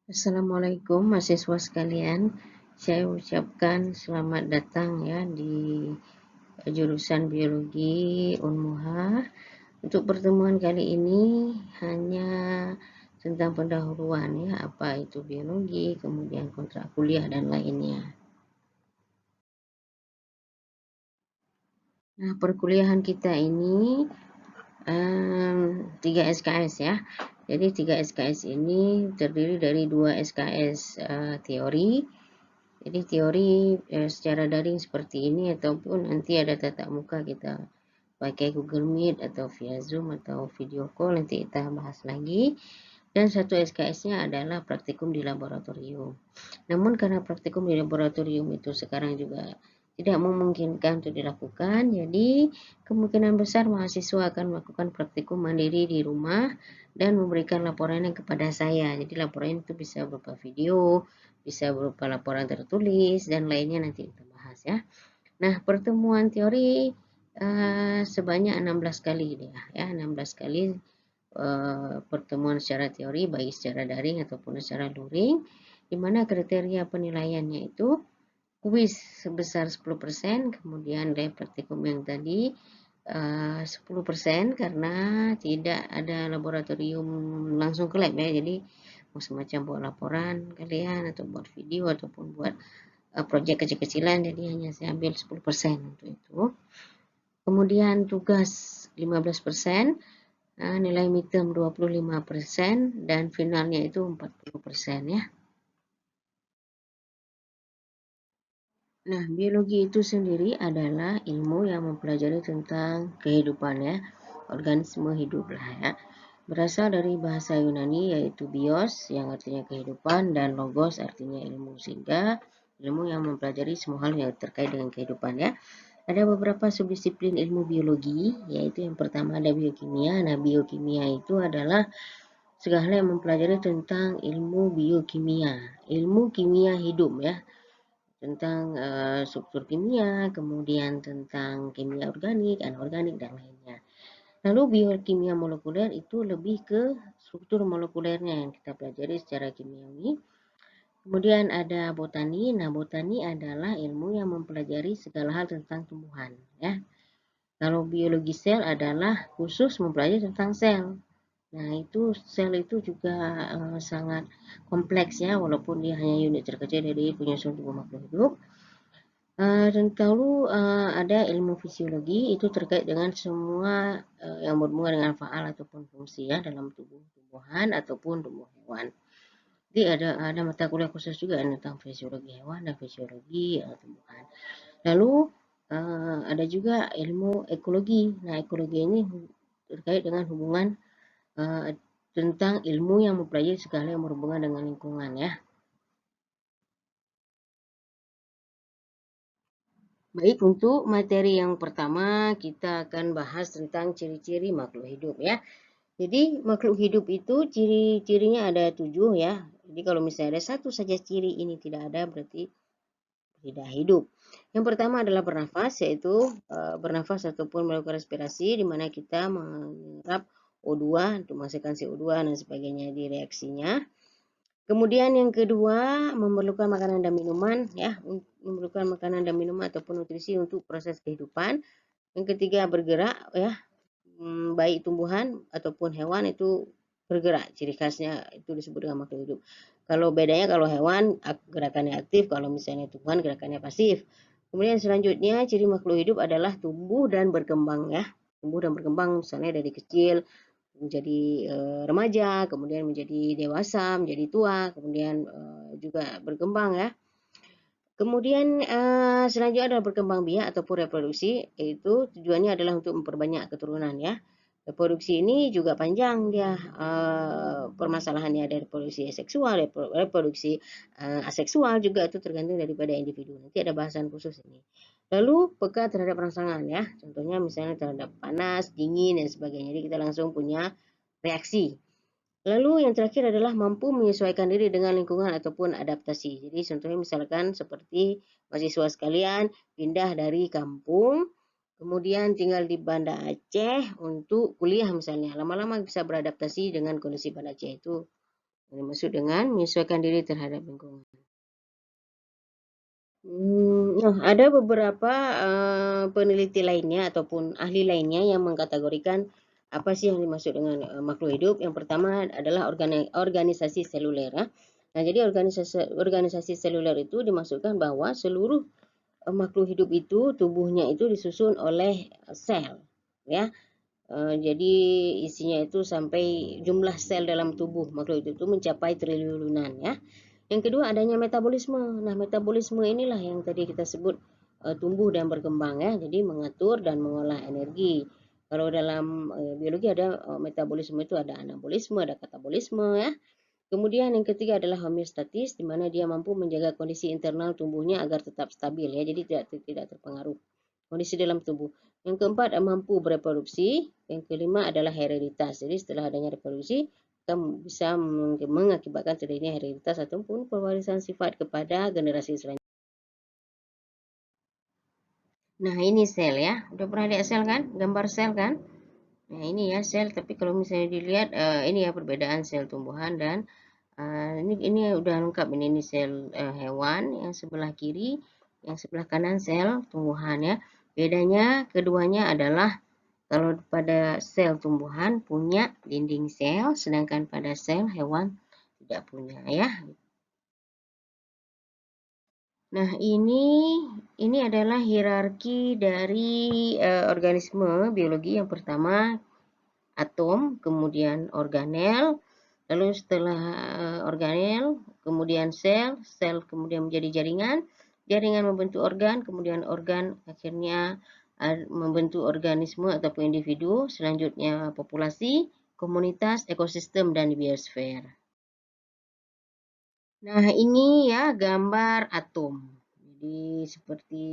Assalamualaikum mahasiswa sekalian, saya ucapkan selamat datang ya di jurusan Biologi Unmuha. Untuk pertemuan kali ini hanya tentang pendahuluan ya, apa itu biologi, kemudian kontrak kuliah dan lainnya. Nah, perkuliahan kita ini 3 SKS ya. Jadi 3 SKS ini terdiri dari 2 SKS teori. Jadi teori secara daring seperti ini ataupun nanti ada tatap muka kita pakai Google Meet atau via Zoom atau video call, nanti kita bahas lagi. Dan satu SKS-nya adalah praktikum di laboratorium. Namun karena praktikum di laboratorium itu sekarang juga tidak memungkinkan untuk dilakukan, jadi kemungkinan besar mahasiswa akan melakukan praktikum mandiri di rumah dan memberikan laporannya kepada saya. Jadi laporan itu bisa berupa video, bisa berupa laporan tertulis, dan lainnya nanti kita bahas ya. Nah, pertemuan teori sebanyak 16 kali ya, 16 kali pertemuan secara teori baik secara daring ataupun secara luring, di mana kriteria penilaiannya itu kuis sebesar 10%, kemudian dari praktikum yang tadi 10% karena tidak ada laboratorium langsung ke lab ya, jadi semacam buat laporan kalian atau buat video ataupun buat proyek kecil-kecilan, jadi hanya saya ambil 10% untuk itu. Kemudian tugas 15%, nilai midterm 25%, dan finalnya itu 40% ya. Nah, biologi itu sendiri adalah ilmu yang mempelajari tentang kehidupan ya, organisme hidup lah ya. Berasal dari bahasa Yunani yaitu bios yang artinya kehidupan dan logos artinya ilmu, sehingga ilmu yang mempelajari semua hal yang terkait dengan kehidupan ya. Ada beberapa subdisiplin ilmu biologi, yaitu yang pertama ada biokimia. Nah, biokimia itu adalah segala yang mempelajari tentang ilmu biokimia, ilmu kimia hidup ya, tentang struktur kimia, kemudian tentang kimia organik, anorganik, dan lainnya. Lalu biokimia molekuler itu lebih ke struktur molekulernya yang kita pelajari secara kimiawi. Kemudian ada botani. Nah, botani adalah ilmu yang mempelajari segala hal tentang tumbuhan ya. Kalau biologi sel adalah khusus mempelajari tentang sel. Nah, itu sel itu juga sangat kompleks ya, walaupun dia hanya unit terkecil dari penyusun tubuh makhluk hidup. Dan lalu ada ilmu fisiologi, itu terkait dengan semua yang berhubungan dengan faal ataupun fungsi ya dalam tubuh tumbuhan ataupun tubuh hewan. Jadi ada mata kuliah khusus juga tentang fisiologi hewan dan fisiologi tumbuhan. Lalu ada juga ilmu ekologi. Nah, ekologi ini terkait dengan hubungan tentang ilmu yang mempelajari segala yang berhubungan dengan lingkungan ya. Baik, untuk materi yang pertama kita akan bahas tentang ciri-ciri makhluk hidup ya. Jadi makhluk hidup itu ciri-cirinya ada 7 ya. Jadi kalau misalnya ada satu saja ciri ini tidak ada, berarti tidak hidup. Yang pertama adalah bernafas, yaitu bernafas ataupun melakukan respirasi, di mana kita menyerap O2 untuk menghasilkan CO2 dan sebagainya di reaksinya. Kemudian yang kedua, memerlukan makanan dan minuman ya, memerlukan makanan dan minuman ataupun nutrisi untuk proses kehidupan. Yang ketiga, bergerak ya, baik tumbuhan ataupun hewan itu bergerak, ciri khasnya itu disebut dengan makhluk hidup. Kalau bedanya, kalau hewan gerakannya aktif, kalau misalnya tumbuhan gerakannya pasif. Kemudian selanjutnya ciri makhluk hidup adalah tumbuh dan berkembang ya, tumbuh dan berkembang misalnya dari kecil menjadi remaja, kemudian menjadi dewasa, menjadi tua, kemudian juga berkembang ya. Kemudian selanjutnya adalah berkembang biak ataupun reproduksi, yaitu tujuannya adalah untuk memperbanyak keturunan ya. Reproduksi ini juga panjang dia permasalahannya, ada reproduksi seksual, reproduksi aseksual juga, itu tergantung daripada individu. Nanti ada bahasan khusus ini. Lalu peka terhadap rangsangan ya, contohnya misalnya terhadap panas, dingin, dan sebagainya. Jadi kita langsung punya reaksi. Lalu yang terakhir adalah mampu menyesuaikan diri dengan lingkungan ataupun adaptasi. Jadi contohnya misalkan seperti mahasiswa sekalian pindah dari kampung, kemudian tinggal di Banda Aceh untuk kuliah misalnya. Lama-lama bisa beradaptasi dengan kondisi Banda Aceh itu. Dimaksud dengan menyesuaikan diri terhadap lingkungan. Nah, ada beberapa peneliti lainnya ataupun ahli lainnya yang mengkategorikan apa sih yang dimaksud dengan makhluk hidup. Yang pertama adalah organisasi seluler. Ya. Nah, jadi organisasi seluler itu dimaksudkan bahwa seluruh makhluk hidup itu tubuhnya itu disusun oleh sel, ya. Jadi isinya itu sampai jumlah sel dalam tubuh makhluk hidup itu mencapai triliunan, ya. Yang kedua adanya metabolisme. Nah, metabolisme inilah yang tadi kita sebut tumbuh dan berkembang, ya. Jadi mengatur dan mengolah energi. Kalau dalam biologi ada metabolisme itu ada anabolisme, ada katabolisme, ya. Kemudian yang ketiga adalah homeostatis, di mana dia mampu menjaga kondisi internal tubuhnya agar tetap stabil, ya. Jadi tidak terpengaruh kondisi dalam tubuh. Yang keempat mampu bereproduksi. Yang kelima adalah hereditas. Jadi setelah adanya reproduksi, kita bisa mengakibatkan terjadinya hereditas ataupun pewarisan sifat kepada generasi selanjutnya. Nah, ini sel, ya. Udah pernah lihat sel kan? Gambar sel kan? Nah, ini ya sel, tapi kalau misalnya dilihat ini ya perbedaan sel tumbuhan dan ini udah lengkap ini sel hewan yang sebelah kiri, yang sebelah kanan sel tumbuhan, ya. Bedanya keduanya adalah kalau pada sel tumbuhan punya dinding sel, sedangkan pada sel hewan tidak punya, ya. Nah, ini adalah hierarki dari organisme biologi. Yang pertama atom, kemudian organel, lalu setelah organel, kemudian sel, sel kemudian menjadi jaringan, jaringan membentuk organ, kemudian organ akhirnya membentuk organisme ataupun individu, selanjutnya populasi, komunitas, ekosistem, dan biosfer. Nah, ini ya gambar atom. Jadi seperti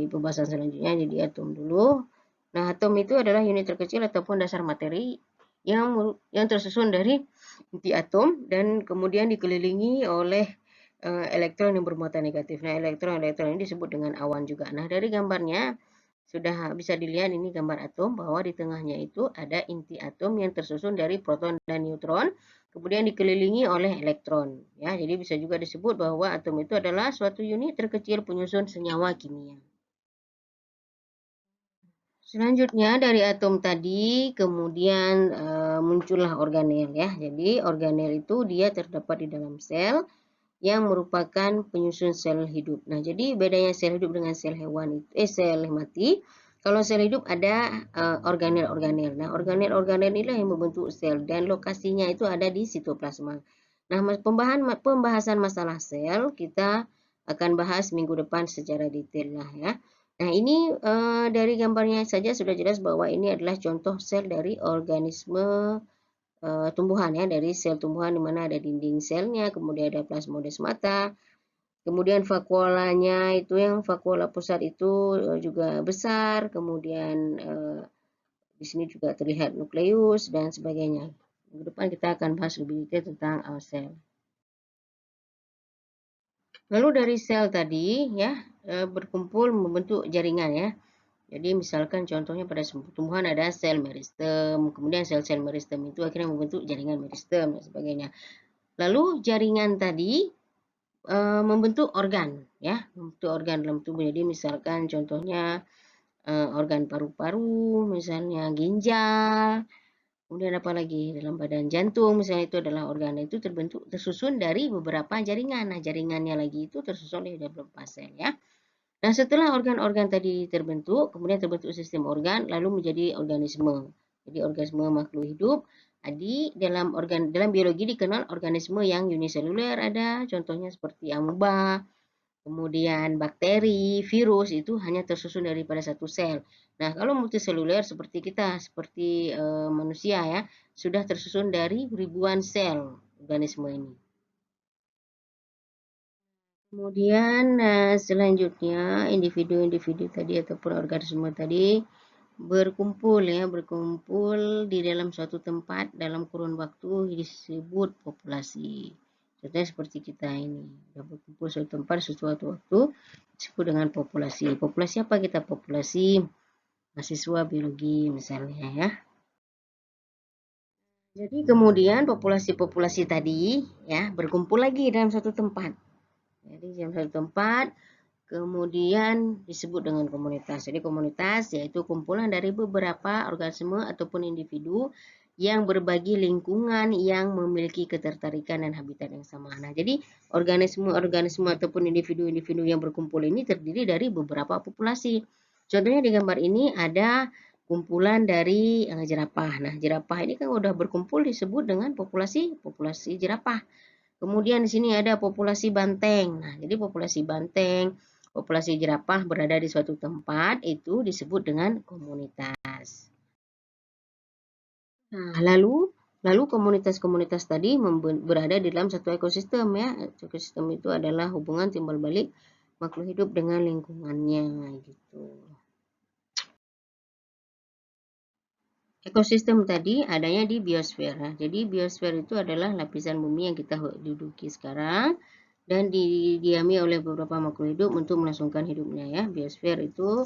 pembahasan selanjutnya, jadi atom dulu. Nah, atom itu adalah unit terkecil ataupun dasar materi yang tersusun dari inti atom dan kemudian dikelilingi oleh elektron yang bermuatan negatif. Nah, elektron-elektron ini disebut dengan awan juga. Nah, dari gambarnya sudah bisa dilihat ini gambar atom bahwa di tengahnya itu ada inti atom yang tersusun dari proton dan neutron, kemudian dikelilingi oleh elektron. Ya, jadi bisa juga disebut bahwa atom itu adalah suatu unit terkecil penyusun senyawa kimia. Selanjutnya dari atom tadi kemudian muncullah organel, ya. Jadi organel itu dia terdapat di dalam sel yang merupakan penyusun sel hidup. Nah, jadi bedanya sel hidup dengan sel hewan itu sel mati. Kalau sel hidup ada organel-organel. Nah, organel-organel inilah yang membentuk sel dan lokasinya itu ada di sitoplasma. Nah, pembahasan masalah sel kita akan bahas minggu depan secara detail lah, ya. Nah, ini dari gambarnya saja sudah jelas bahwa ini adalah contoh sel dari organisme tumbuhan, ya, dari sel tumbuhan di mana ada dinding selnya, kemudian ada plasmodesmata, kemudian vakuolanya itu yang vakuola pusat itu juga besar, kemudian di sini juga terlihat nukleus dan sebagainya. Minggu depan kita akan bahas lebih detail tentang sel. Lalu dari sel tadi, ya, berkumpul membentuk jaringan, ya. Jadi misalkan contohnya pada tumbuhan ada sel meristem, kemudian sel-sel meristem itu akhirnya membentuk jaringan meristem dan sebagainya. Lalu jaringan tadi membentuk organ, ya, membentuk organ dalam tubuh. Jadi misalkan contohnya organ paru-paru, misalnya ginjal, kemudian apa lagi dalam badan jantung, misalnya itu adalah organ itu tersusun dari beberapa jaringan. Nah, jaringannya lagi itu tersusun dari beberapa sel, ya. Nah, setelah organ-organ tadi terbentuk, kemudian terbentuk sistem organ, lalu menjadi organisme. Jadi organisme makhluk hidup. Dalam biologi dikenal organisme yang uniseluler ada, contohnya seperti amoeba, kemudian bakteri, virus itu hanya tersusun daripada satu sel. Nah, kalau multiseluler seperti kita, seperti manusia, ya, sudah tersusun dari ribuan sel organisme ini. Kemudian selanjutnya individu-individu tadi ataupun organisme tadi berkumpul, ya, berkumpul di dalam suatu tempat dalam kurun waktu disebut populasi. Contohnya seperti kita ini, berkumpul suatu tempat suatu waktu disebut dengan populasi. Populasi apa kita? Populasi mahasiswa biologi misalnya, ya. Jadi kemudian populasi-populasi tadi ya berkumpul lagi dalam satu tempat. Jadi dalam satu tempat kemudian disebut dengan komunitas. Jadi komunitas yaitu kumpulan dari beberapa organisme ataupun individu yang berbagi lingkungan yang memiliki ketertarikan dan habitat yang sama. Nah, jadi organisme-organisme ataupun individu-individu yang berkumpul ini terdiri dari beberapa populasi. Contohnya di gambar ini ada kumpulan dari jerapah. Nah, jerapah ini kan udah berkumpul disebut dengan populasi jerapah. Kemudian di sini ada populasi banteng. Nah, jadi populasi banteng, populasi jerapah berada di suatu tempat itu disebut dengan komunitas. Nah, lalu komunitas-komunitas tadi berada di dalam satu ekosistem ya. Ekosistem itu adalah hubungan timbal balik makhluk hidup dengan lingkungannya gitu. Ekosistem tadi adanya di biosfer. Jadi biosfer itu adalah lapisan bumi yang kita duduki sekarang dan didiami oleh beberapa makhluk hidup untuk melangsungkan hidupnya ya. Biosfer itu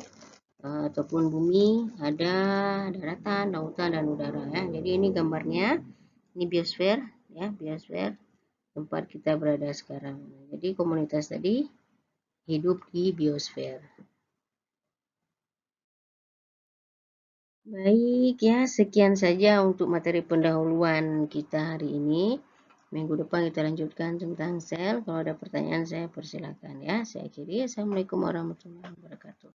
ataupun bumi ada daratan, lautan dan udara ya. Jadi ini gambarnya. Ini biosfer ya, biosfer tempat kita berada sekarang. Jadi komunitas tadi hidup di biosfer. Baik ya, sekian saja untuk materi pendahuluan kita hari ini. Minggu depan kita lanjutkan tentang sel. Kalau ada pertanyaan saya persilakan ya. Saya akhiri. Assalamualaikum warahmatullahi wabarakatuh.